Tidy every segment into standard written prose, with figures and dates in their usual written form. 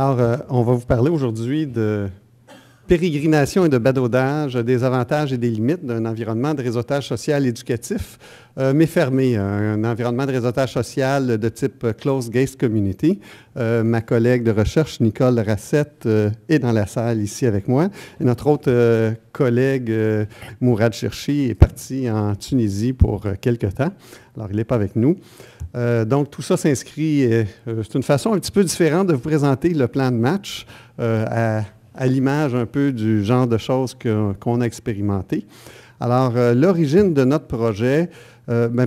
Alors, on va vous parler aujourd'hui de pérégrination et de badaudage, des avantages et des limites d'un environnement de réseautage social éducatif, mais fermé, un environnement de réseautage social de type Closed Gated Community. Ma collègue de recherche, Nicole Rassette, est dans la salle ici avec moi. Et notre autre collègue, Mourad Cherchi, est parti en Tunisie pour quelque temps. Alors, il n'est pas avec nous. Donc, tout ça s'inscrit, c'est une façon un petit peu différente de vous présenter le plan de match à l'image un peu du genre de choses qu'on a expérimenté. Alors, l'origine de notre projet,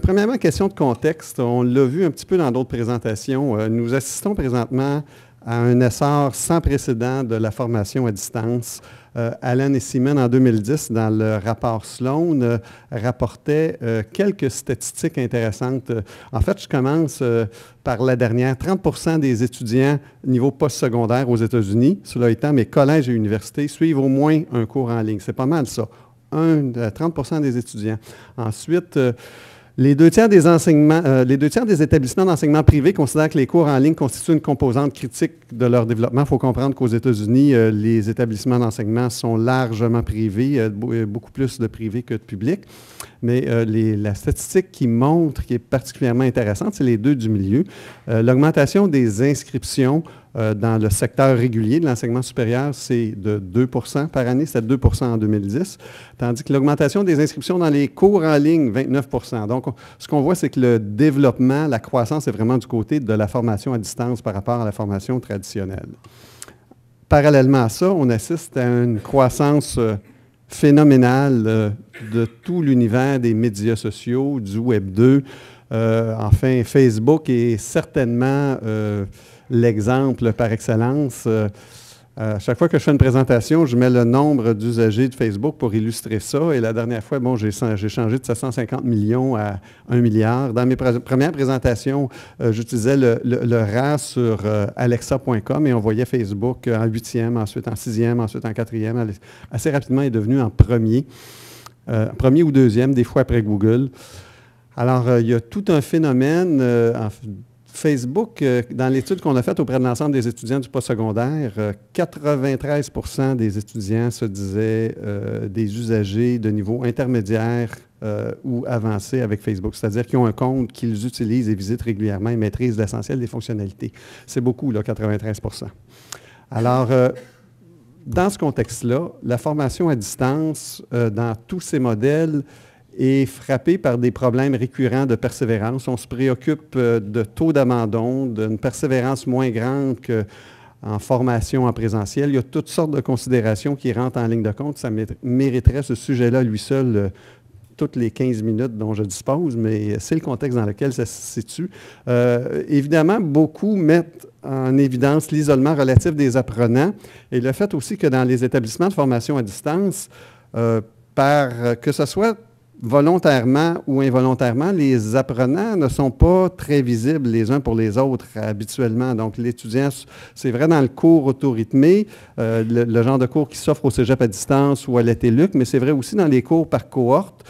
premièrement, question de contexte, on l'a vu un petit peu dans d'autres présentations. Nous assistons présentement à un essor sans précédent de la formation à distance. Allen et Seaman, en 2010, dans le rapport Sloan, rapportaient quelques statistiques intéressantes. En fait, je commence par la dernière. 30% des étudiants niveau postsecondaire aux États-Unis, cela étant, mes collèges et universités, suivent au moins un cours en ligne. C'est pas mal ça. 30% des étudiants. Ensuite, les deux tiers des établissements d'enseignement privé considèrent que les cours en ligne constituent une composante critique de leur développement. Il faut comprendre qu'aux États-Unis, les établissements d'enseignement sont largement privés, beaucoup plus de privés que de publics. Mais la statistique qui montre, qui est particulièrement intéressante, c'est les deux du milieu. L'augmentation des inscriptions dans le secteur régulier de l'enseignement supérieur, c'est de 2 par année, c'était 2 en 2010, tandis que l'augmentation des inscriptions dans les cours en ligne, 29 Donc, ce qu'on voit, c'est que le développement, la croissance est vraiment du côté de la formation à distance par rapport à la formation traditionnelle. Parallèlement à ça, on assiste à une croissance phénoménale de tout l'univers des médias sociaux, du Web 2. Enfin, Facebook est certainement l'exemple par excellence. Chaque fois que je fais une présentation, je mets le nombre d'usagers de Facebook pour illustrer ça. Et la dernière fois, bon, j'ai changé de 750 millions à 1 milliard. Dans mes premières présentations, j'utilisais le RAS sur alexa.com et on voyait Facebook en 8e, ensuite en 6e, ensuite en 4e. Assez rapidement, il est devenu en premier ou deuxième, des fois après Google. Alors, il y a tout un phénomène. Facebook, dans l'étude qu'on a faite auprès de l'ensemble des étudiants du postsecondaire, 93% des étudiants se disaient des usagers de niveau intermédiaire ou avancé avec Facebook, c'est-à-dire qu'ils ont un compte qu'ils utilisent et visitent régulièrement et maîtrisent l'essentiel des fonctionnalités. C'est beaucoup, là, 93%. Alors, dans ce contexte-là, la formation à distance, dans tous ces modèles, est frappé par des problèmes récurrents de persévérance. On se préoccupe de taux d'abandon, d'une persévérance moins grande qu'en formation en présentiel. Il y a toutes sortes de considérations qui rentrent en ligne de compte. Ça mériterait ce sujet-là, lui seul, toutes les 15 minutes dont je dispose, mais c'est le contexte dans lequel ça se situe. Évidemment, beaucoup mettent en évidence l'isolement relatif des apprenants et le fait aussi que dans les établissements de formation à distance, que ce soit volontairement ou involontairement, les apprenants ne sont pas très visibles les uns pour les autres habituellement. Donc, l'étudiant, c'est vrai dans le cours auto-rythmé, le genre de cours qui s'offre au cégep à distance ou à l'ETLUC, mais c'est vrai aussi dans les cours par cohorte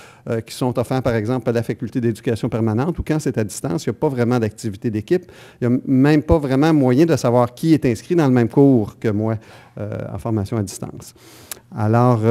qui sont offerts, par exemple, à la faculté d'éducation permanente, ou quand c'est à distance, il n'y a pas vraiment d'activité d'équipe. Il n'y a même pas vraiment moyen de savoir qui est inscrit dans le même cours que moi en formation à distance. Alors,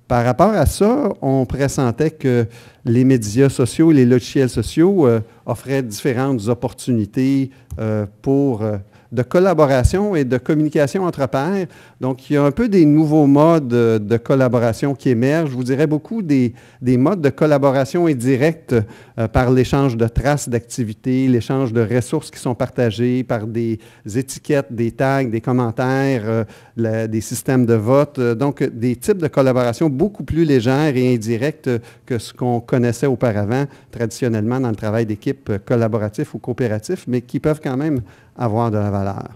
par rapport à ça, on pressentait que les médias sociaux, les logiciels sociaux offraient différentes opportunités de collaboration et de communication entre pairs. Donc, il y a un peu des nouveaux modes de collaboration qui émergent. Je vous dirais beaucoup des modes de collaboration indirecte par l'échange de traces d'activités, l'échange de ressources qui sont partagées par des étiquettes, des tags, des commentaires, des systèmes de vote. Donc, des types de collaboration beaucoup plus légères et indirectes que ce qu'on connaissait auparavant, traditionnellement dans le travail d'équipe collaboratif ou coopératif, mais qui peuvent quand même avoir de la valeur.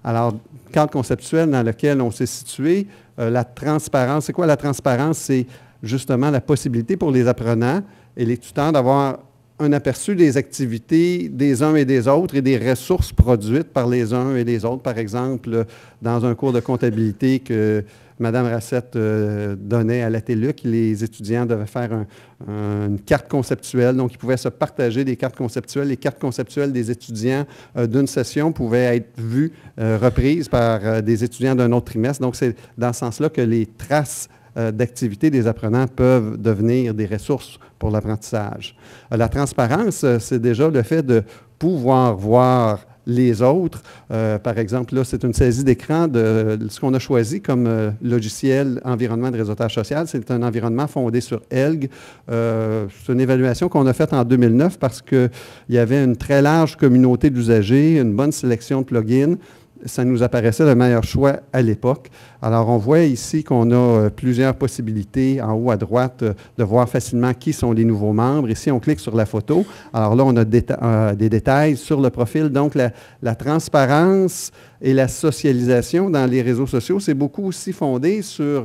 Alors, cadre conceptuel dans lequel on s'est situé, la transparence, c'est quoi la transparence? C'est justement la possibilité pour les apprenants et les tuteurs d'avoir un aperçu des activités des uns et des autres et des ressources produites par les uns et les autres. Par exemple, dans un cours de comptabilité que Mme Racette donnait à la TELUC. Les étudiants devaient faire une carte conceptuelle, donc ils pouvaient se partager des cartes conceptuelles. Les cartes conceptuelles des étudiants d'une session pouvaient être vues, reprises par des étudiants d'un autre trimestre. Donc, c'est dans ce sens-là que les traces d'activités des apprenants peuvent devenir des ressources pour l'apprentissage. La transparence, c'est déjà le fait de pouvoir voir les autres. Par exemple, là, c'est une saisie d'écran de ce qu'on a choisi comme logiciel environnement de réseautage social. C'est un environnement fondé sur ELG. C'est une évaluation qu'on a faite en 2009 parce qu'il y avait une très large communauté d'usagers, une bonne sélection de plugins. Ça nous apparaissait le meilleur choix à l'époque. Alors, on voit ici qu'on a plusieurs possibilités en haut à droite de voir facilement qui sont les nouveaux membres. Ici, on clique sur la photo. Alors là, on a des détails sur le profil. Donc, la transparence et la socialisation dans les réseaux sociaux, c'est beaucoup aussi fondé sur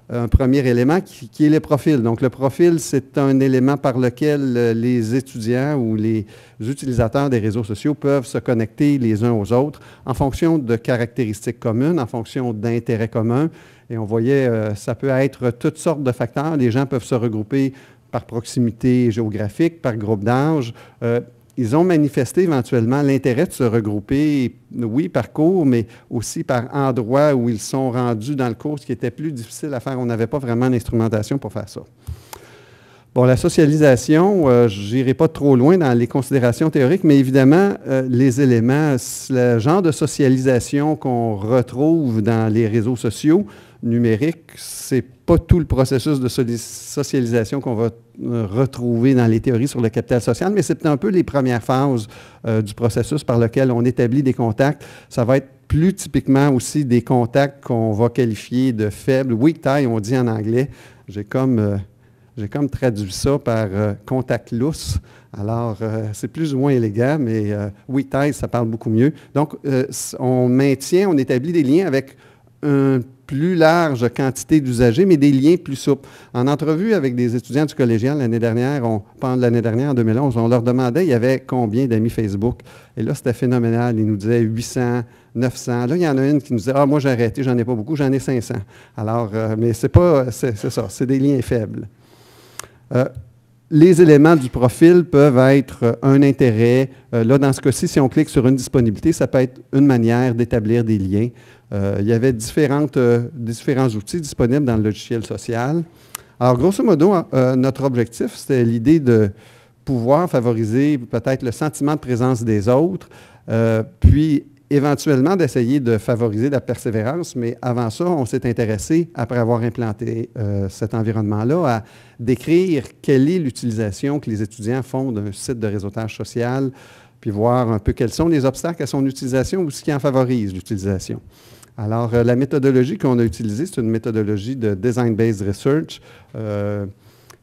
un premier élément qui est le profil. Donc, le profil, c'est un élément par lequel les étudiants ou les utilisateurs des réseaux sociaux peuvent se connecter les uns aux autres en fonction de caractéristiques communes, en fonction d'intérêts communs. Et on voyait, ça peut être toutes sortes de facteurs. Les gens peuvent se regrouper par proximité géographique, par groupe d'âge. Ils ont manifesté éventuellement l'intérêt de se regrouper, oui, par cours, mais aussi par endroits où ils sont rendus dans le cours, ce qui était plus difficile à faire. On n'avait pas vraiment d'instrumentation pour faire ça. Bon, la socialisation, je n'irai pas trop loin dans les considérations théoriques, mais évidemment, les éléments, le genre de socialisation qu'on retrouve dans les réseaux sociaux numériques, ce n'est pas tout le processus de socialisation qu'on va retrouver dans les théories sur le capital social, mais c'est un peu les premières phases du processus par lequel on établit des contacts. Ça va être plus typiquement aussi des contacts qu'on va qualifier de faibles, weak tie, on dit en anglais. J'ai comme traduit ça par contact lousse. Alors, c'est plus ou moins élégant, mais weak tie, ça parle beaucoup mieux. Donc, on établit des liens avec une plus large quantité d'usagers, mais des liens plus souples. En entrevue avec des étudiants du collégial l'année dernière, en 2011, on leur demandait il y avait combien d'amis Facebook. Et là, c'était phénoménal. Ils nous disaient 800, 900. Là, il y en a une qui nous disait « Ah, moi, j'ai arrêté, j'en ai pas beaucoup, j'en ai 500. » Alors, mais c'est ça, c'est des liens faibles. Les éléments du profil peuvent être un intérêt. Là, dans ce cas-ci, si on clique sur une disponibilité, ça peut être une manière d'établir des liens. Il y avait différents outils disponibles dans le logiciel social. Alors, grosso modo, notre objectif, c'était l'idée de pouvoir favoriser peut-être le sentiment de présence des autres, puis éventuellement d'essayer de favoriser la persévérance, mais avant ça, on s'est intéressé, après avoir implanté cet environnement-là, à décrire quelle est l'utilisation que les étudiants font d'un site de réseautage social, puis voir un peu quels sont les obstacles à son utilisation ou ce qui en favorise l'utilisation. Alors, la méthodologie qu'on a utilisée, c'est une méthodologie de Design-Based Research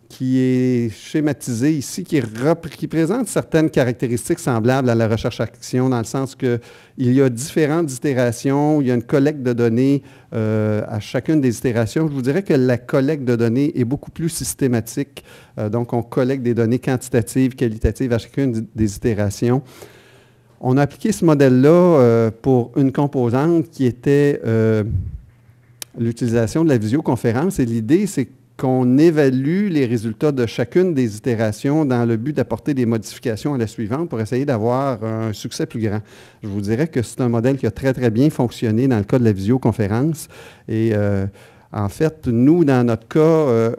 qui est schématisée ici, qui présente certaines caractéristiques semblables à la recherche-action, dans le sens qu'il y a différentes itérations, il y a une collecte de données à chacune des itérations. Je vous dirais que la collecte de données est beaucoup plus systématique. Donc, on collecte des données quantitatives, qualitatives à chacune des itérations. On a appliqué ce modèle-là pour une composante qui était l'utilisation de la visioconférence. Et l'idée, c'est qu'on évalue les résultats de chacune des itérations dans le but d'apporter des modifications à la suivante pour essayer d'avoir un succès plus grand. Je vous dirais que c'est un modèle qui a très, très bien fonctionné dans le cas de la visioconférence. Et en fait, nous, dans notre cas,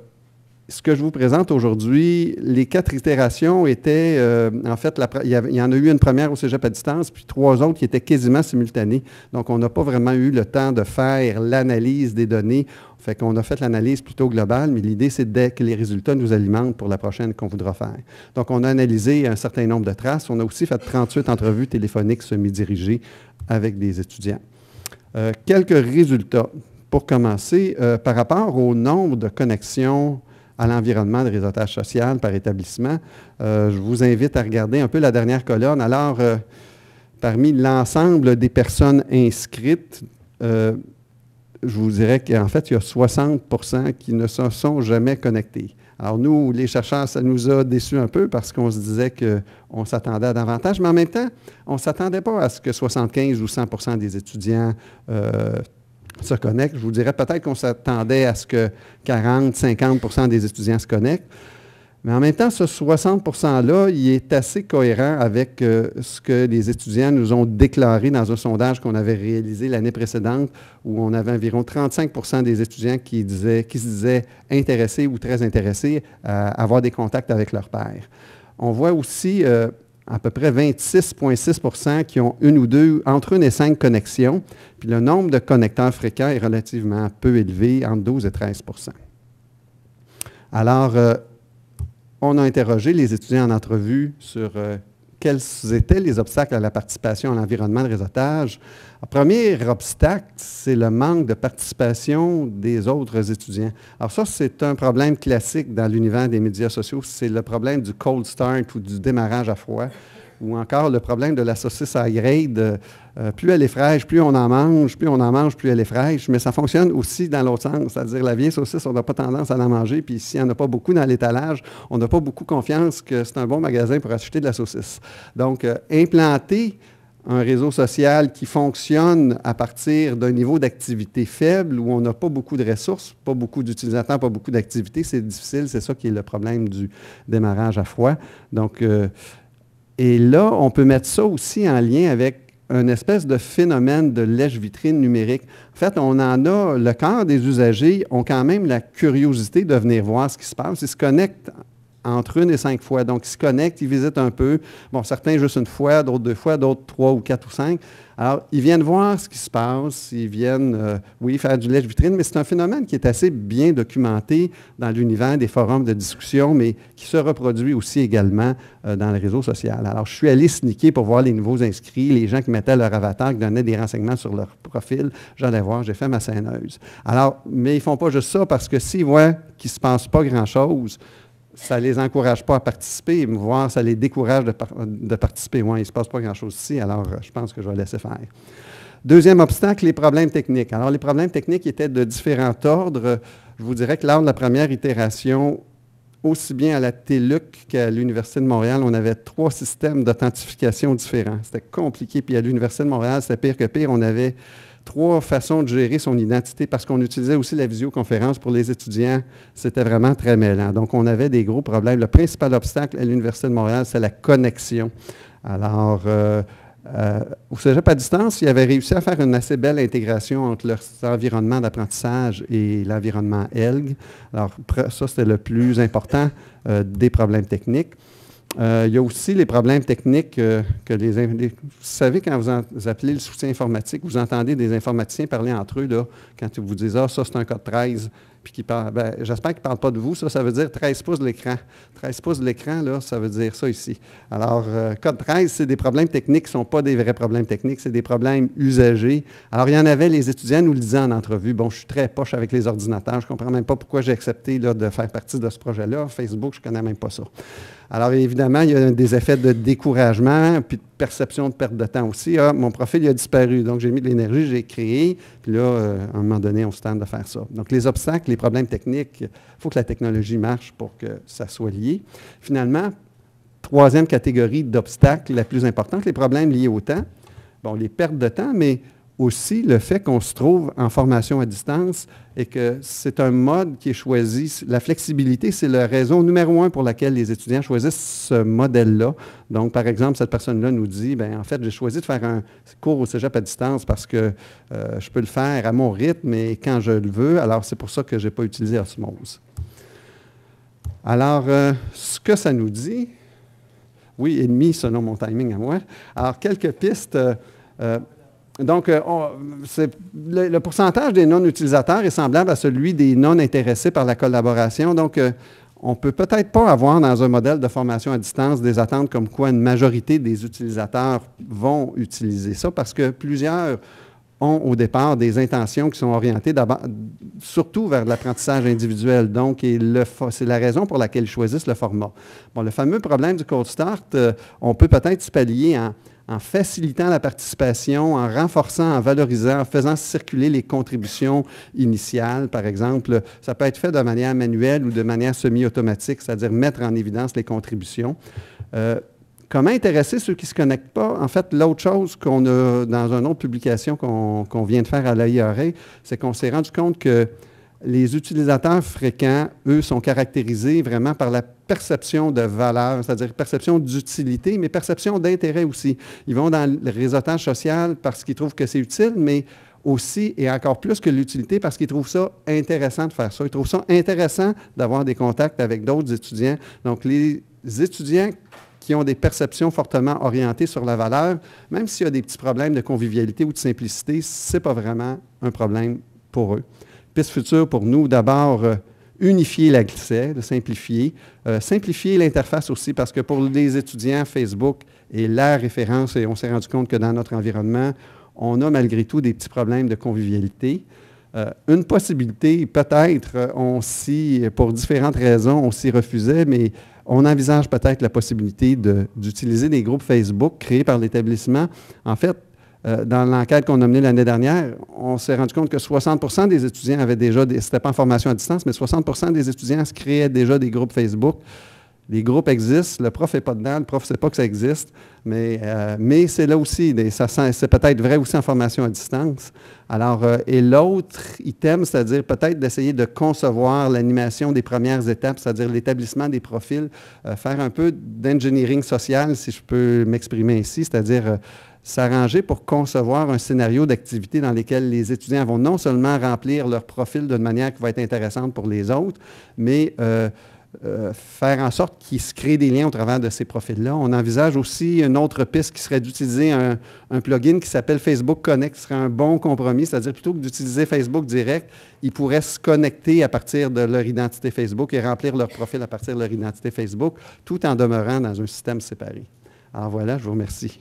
ce que je vous présente aujourd'hui, les 4 itérations étaient, en fait, il y en a eu une première au cégep à distance, puis 3 autres qui étaient quasiment simultanées. Donc, on n'a pas vraiment eu le temps de faire l'analyse des données. Fait qu'on a fait l'analyse plutôt globale, mais l'idée, c'est que les résultats nous alimentent pour la prochaine qu'on voudra faire. Donc, on a analysé un certain nombre de traces. On a aussi fait 38 entrevues téléphoniques semi-dirigées avec des étudiants. Quelques résultats. Pour commencer, par rapport au nombre de connexions à l'environnement de réseautage social par établissement. Je vous invite à regarder un peu la dernière colonne. Alors, parmi l'ensemble des personnes inscrites, je vous dirais qu'en fait, il y a 60 % qui ne se sont jamais connectés. Alors, nous, les chercheurs, ça nous a déçus un peu parce qu'on se disait qu'on s'attendait à davantage, mais en même temps, on ne s'attendait pas à ce que 75 ou 100 % des étudiants se connectent. Je vous dirais peut-être qu'on s'attendait à ce que 40-50% des étudiants se connectent. Mais en même temps, ce 60%-là, il est assez cohérent avec ce que les étudiants nous ont déclaré dans un sondage qu'on avait réalisé l'année précédente, où on avait environ 35% des étudiants qui se disaient intéressés ou très intéressés à avoir des contacts avec leur pairs. On voit aussi à peu près 26,6% qui ont une ou deux, entre 1 et 5 connexions, puis le nombre de connecteurs fréquents est relativement peu élevé, entre 12 et 13%. Alors, on a interrogé les étudiants en entrevue sur quels étaient les obstacles à la participation à l'environnement de réseautage. Le premier obstacle, c'est le manque de participation des autres étudiants. Alors ça, c'est un problème classique dans l'univers des médias sociaux. C'est le problème du cold start ou du démarrage à froid, ou encore le problème de la saucisse à grade. Plus elle est fraîche, plus on en mange, plus elle est fraîche. Mais ça fonctionne aussi dans l'autre sens, c'est-à-dire la vieille saucisse, on n'a pas tendance à la manger, puis s'il n'y en a pas beaucoup dans l'étalage, on n'a pas beaucoup confiance que c'est un bon magasin pour acheter de la saucisse. Donc, implanter un réseau social qui fonctionne à partir d'un niveau d'activité faible, où on n'a pas beaucoup de ressources, pas beaucoup d'utilisateurs, pas beaucoup d'activités, c'est difficile, c'est ça qui est le problème du démarrage à froid. Donc, et là, on peut mettre ça aussi en lien avec une espèce de phénomène de lèche-vitrine numérique. En fait, on en a, le quart des usagers ont quand même la curiosité de venir voir ce qui se passe. Ils se connectent entre 1 et 5 fois. Donc, ils se connectent, ils visitent un peu. Bon, certains juste une fois, d'autres 2 fois, d'autres 3 ou 4 ou 5. Alors, ils viennent voir ce qui se passe, ils viennent, oui, faire du lèche-vitrine, mais c'est un phénomène qui est assez bien documenté dans l'univers des forums de discussion, mais qui se reproduit aussi également dans le réseau social. Alors, je suis allé sneaker pour voir les nouveaux inscrits, les gens qui mettaient leur avatar, qui donnaient des renseignements sur leur profil. J'allais voir, j'ai fait ma scèneuse. Alors, mais ils ne font pas juste ça, parce que s'ils voient qu'il ne se passe pas grand-chose, ça ne les encourage pas à participer, voire ça les décourage de participer. Ouais, il ne se passe pas grand-chose ici, alors je pense que je vais laisser faire. Deuxième obstacle, les problèmes techniques. Alors, les problèmes techniques étaient de différents ordres. Je vous dirais que lors de la première itération, aussi bien à la TÉLUQ qu'à l'Université de Montréal, on avait 3 systèmes d'authentification différents. C'était compliqué. Puis à l'Université de Montréal, c'était pire que pire. On avait 3 façons de gérer son identité parce qu'on utilisait aussi la visioconférence pour les étudiants. C'était vraiment très mêlant. Donc, on avait des gros problèmes. Le principal obstacle à l'Université de Montréal, c'est la connexion. Alors, au cégep à distance, ils avaient réussi à faire une assez belle intégration entre leur environnement d'apprentissage et l'environnement ELG. Alors, ça, c'était le plus important des problèmes techniques. Il y a aussi les problèmes techniques que vous savez, quand vous appelez le soutien informatique, vous entendez des informaticiens parler entre eux, là, quand ils vous disent « Ah, ça, c'est un code 13 », puis qu'ils parlent, j'espère qu'ils ne parlent pas de vous, ça veut dire 13 pouces de l'écran. 13 pouces de l'écran, là, ça veut dire ça ici. Alors, code 13, c'est des problèmes techniques qui ne sont pas des vrais problèmes techniques, c'est des problèmes usagers. Alors, il y en avait, les étudiants nous le disaient en entrevue, bon, je suis très poche avec les ordinateurs, je ne comprends même pas pourquoi j'ai accepté là, de faire partie de ce projet-là. Facebook, je ne connais même pas ça. Alors, évidemment, il y a des effets de découragement, puis de perception de perte de temps aussi. Ah, mon profil il a disparu, donc j'ai mis de l'énergie, j'ai créé, puis là, à un moment donné, on se tente de faire ça. Donc, les obstacles, les problèmes techniques, il faut que la technologie marche pour que ça soit lié. Finalement, 3e catégorie d'obstacles, la plus importante, les problèmes liés au temps. Bon, les pertes de temps, mais aussi le fait qu'on se trouve en formation à distance et que c'est un mode qui est choisi. La flexibilité, c'est la raison numéro 1 pour laquelle les étudiants choisissent ce modèle-là. Donc, par exemple, cette personne-là nous dit, bien, en fait, j'ai choisi de faire un cours au cégep à distance parce que je peux le faire à mon rythme et quand je le veux. Alors, c'est pour ça que je n'ai pas utilisé Osmose. Alors, ce que ça nous dit, oui, et demi selon mon timing à moi. Alors, quelques pistes. Donc, le pourcentage des non-utilisateurs est semblable à celui des non-intéressés par la collaboration. Donc, on ne peut peut-être pas avoir dans un modèle de formation à distance des attentes comme quoi une majorité des utilisateurs vont utiliser ça parce que plusieurs ont au départ des intentions qui sont orientées surtout vers l'apprentissage individuel. Donc, c'est la raison pour laquelle ils choisissent le format. Bon, le fameux problème du cold start, on peut peut-être se pallier en facilitant la participation, en renforçant, en valorisant, en faisant circuler les contributions initiales, par exemple. Ça peut être fait de manière manuelle ou de manière semi-automatique, c'est-à-dire mettre en évidence les contributions. Comment intéresser ceux qui ne se connectent pas? En fait, l'autre chose qu'on a dans une autre publication qu'on vient de faire à l'AIRA, c'est qu'on s'est rendu compte que les utilisateurs fréquents, eux, sont caractérisés vraiment par la perception de valeur, c'est-à-dire perception d'utilité, mais perception d'intérêt aussi. Ils vont dans le réseautage social parce qu'ils trouvent que c'est utile, mais aussi, et encore plus que l'utilité, parce qu'ils trouvent ça intéressant de faire ça. Ils trouvent ça intéressant d'avoir des contacts avec d'autres étudiants. Donc, les étudiants qui ont des perceptions fortement orientées sur la valeur, même s'il y a des petits problèmes de convivialité ou de simplicité, ce n'est pas vraiment un problème pour eux. Piste future pour nous, d'abord, unifier l'accès, de simplifier. Simplifier l'interface aussi, parce que pour les étudiants, Facebook est la référence, et on s'est rendu compte que dans notre environnement, on a malgré tout des petits problèmes de convivialité. Une possibilité, peut-être, pour différentes raisons, on s'y refusait, mais on envisage peut-être la possibilité d'utiliser des groupes Facebook créés par l'établissement. En fait, dans l'enquête qu'on a menée l'année dernière, on s'est rendu compte que 60 des étudiants avaient déjà, c'était pas en formation à distance, mais 60 des étudiants se créaient déjà des groupes Facebook. Les groupes existent, le prof n'est pas dedans, le prof ne sait pas que ça existe, mais c'est là aussi, c'est peut-être vrai aussi en formation à distance. Alors, et l'autre item, c'est-à-dire peut-être d'essayer de concevoir l'animation des premières étapes, c'est-à-dire l'établissement des profils, faire un peu d'engineering social, si je peux m'exprimer ainsi, c'est-à-dire s'arranger pour concevoir un scénario d'activité dans lequel les étudiants vont non seulement remplir leur profil d'une manière qui va être intéressante pour les autres, mais faire en sorte qu'ils se créent des liens au travers de ces profils-là. On envisage aussi une autre piste qui serait d'utiliser un plugin qui s'appelle Facebook Connect, qui serait un bon compromis, c'est-à-dire plutôt que d'utiliser Facebook direct, ils pourraient se connecter à partir de leur identité Facebook et remplir leur profil à partir de leur identité Facebook, tout en demeurant dans un système séparé. Alors voilà, je vous remercie.